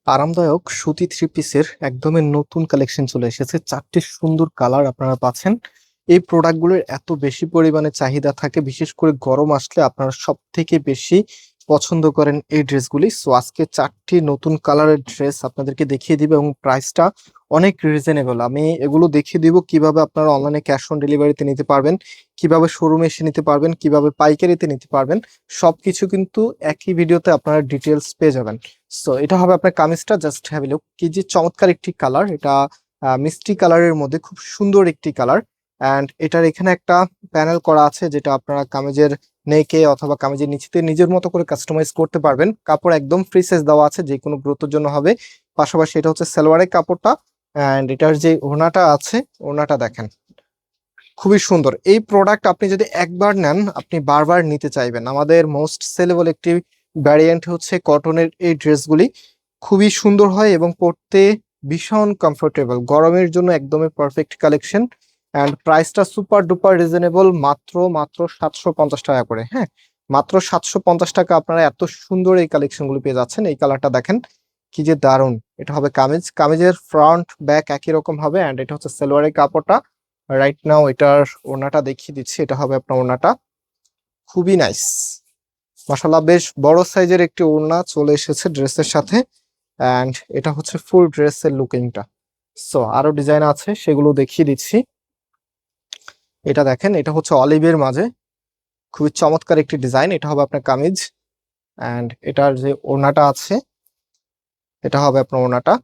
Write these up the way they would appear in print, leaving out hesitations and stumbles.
আরামদায়ক সুতি থ্রি পিসের একদমই নতুন কালেকশন চলে এসেছে। 4টি সুন্দর কালার আপনারা পাচ্ছেন। এই প্রোডাক্টগুলোর এত বেশি পরিমাণে চাহিদা থাকে, বিশেষ করে গরম আসলে আপনারা সব থেকে বেশি পছন্দ করেন এই ড্রেসগুলি। সো আজকে 4টি নতুন কালারের ড্রেস আপনাদেরকে দেখিয়ে দিবে এবং প্রাইসটা অনেক রিজনেবল। আমি এগুলো দেখিয়ে দিব কিভাবে আপনারা অনলাইনে ক্যাশ অন ডেলিভারিতে নিতে পারবেন, কিভাবে শোরুমে এসে নিতে পারবেন, কিভাবে পাইকারিতে নিতে পারবেন। সবকিছু কিন্তু একই ভিডিওতে আপনারা ডিটেলস পেয়ে যাবেন। সো এটা হবে আপনার কামিজটা, জাস্ট হ্যাভ এ লুক। কি যে চমৎকার একটি কালার, এটা মিষ্টি কালারের মধ্যে খুব সুন্দর একটি কালার। অ্যান্ড এটার এখানে একটা প্যানেল করা আছে, যেটা আপনারা কামিজের নেকে অথবা কামিজের নিচেতে নিজের মতো করে কাস্টমাইজ করতে পারবেন। কাপড় একদম ফ্রি সাইজ দেওয়া আছে, যে কোনো গ্রোথের জন্য হবে। পাশাপাশি এটা হচ্ছে সালোয়ারের কাপড়টা। অ্যান্ড এটার যে ওড়নাটা আছে, ওড়নাটা দেখেন খুবই সুন্দর। এই প্রোডাক্ট আপনি যদি একবার নেন আপনি বারবার নিতে চাইবেন। আমাদের মোস্ট সেলেবল একটি ভ্যারিয়েন্ট হচ্ছে কটনের এই ড্রেসগুলি। খুবই সুন্দর হয় এবং পরতে ভীষণ কমফোর্টেবল। গরমের জন্য একদমই পারফেক্ট কালেকশন। অ্যান্ড প্রাইসটা সুপার ডুপার রিজনেবল, মাত্র মাত্র 750 টাকা করে। হ্যাঁ, মাত্র 750 টাকা আপনারা এত সুন্দর এই কালেকশনগুলো পেয়ে যাচ্ছেন। এই কালারটা দেখেন কি যে দারুণ। এটা হবে কামিজ, কামিজের ফ্রন্ট ব্যাক একই রকম হবে। অ্যান্ড এটা হচ্ছে সালোয়ারের কাপড়টা। রাইট নাও এটার ওড়নাটা দেখিয়ে দিচ্ছি, এটা হবে আপনার ওড়নাটা। খুবই নাইস, মাশাআল্লাহ। বেশ বড় সাইজের একটি ওড়না চলে এসেছে ড্রেসের সাথে। অ্যান্ড এটা হচ্ছে ফুল ড্রেসের লুকিংটা। সো আরো ডিজাইন আছে, সেগুলো দেখিয়ে দিচ্ছি। এটা দেখেন, এটা হচ্ছে অলিভের মাঝে খুবই চমৎকার একটি ডিজাইন। এটা হবে আপনার কামিজ। অ্যান্ড এটার যে ওড়নাটা আছে, এটা হবে আপনার ওড়নাটা।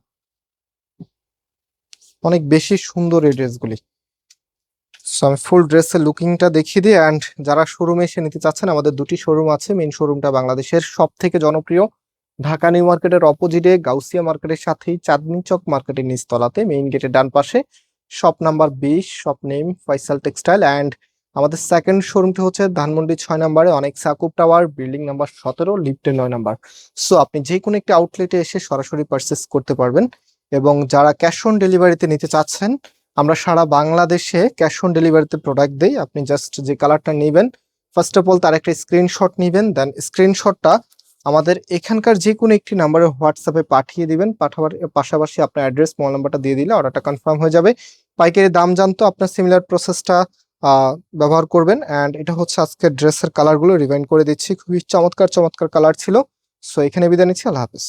অনেক বেশি সুন্দর এই ড্রেসগুলি। সো আমি ফুল ড্রেসের লুকিংটা দেখিয়ে দিই। অ্যান্ড যারা শোরুমে এসে নিতে চাচ্ছেন, আমাদের দুটি শোরুম আছে। মেইন শোরুমটা বাংলাদেশের সব থেকে জনপ্রিয় ঢাকা নিউ মার্কেটের অপোজিটে গাউসিয়া মার্কেটের সাথেই চাঁদনী চক মার্কেটের নিচতলাতে, মেইন গেটের ডান পাশে, shop number 20, shop name Faisal textile. And আমাদের সেকেন্ড শোরুমটি হচ্ছে ধানমন্ডি 6 নম্বরে অনেক সাকুব টাওয়ার, বিল্ডিং নাম্বার 17, লিফটে 9 নম্বর। সো আপনি যে কোনো একটি আউটলেটে এসে সরাসরি পারচেস করতে পারবেন। এবং যারা ক্যাশ অন ডেলিভারিতে নিতে চাচ্ছেন, আমরা সারা বাংলাদেশে ক্যাশ অন ডেলিভারিতে প্রোডাক্ট দেই। আপনি জাস্ট যে কালারটা নেবেন, ফার্স্ট অফ অল তার একটা স্ক্রিনশট নেবেন। দেন স্ক্রিনশটটা আমাদের এখানকার যে কোনো একটি নাম্বারে হোয়াটসঅ্যাপে পাঠিয়ে দিবেন। পাঠাবার পাশাপাশি আপনার অ্যাড্রেস, মোবাইল নাম্বারটা দিয়ে দিলে অর্ডারটা কনফার্ম হয়ে যাবে। পাইকারি দাম জানতো আপনার সিমিলার প্রসেসটা ব্যবহার করবেন। অ্যান্ড এটা হচ্ছে আজকের ড্রেসের কালারগুলো রিভাইন্ড করে দিচ্ছি। খুবই চমৎকার চমৎকার কালার ছিল। সো এখানে বিদায় নিচ্ছি, আল্লাহ হাফেজ।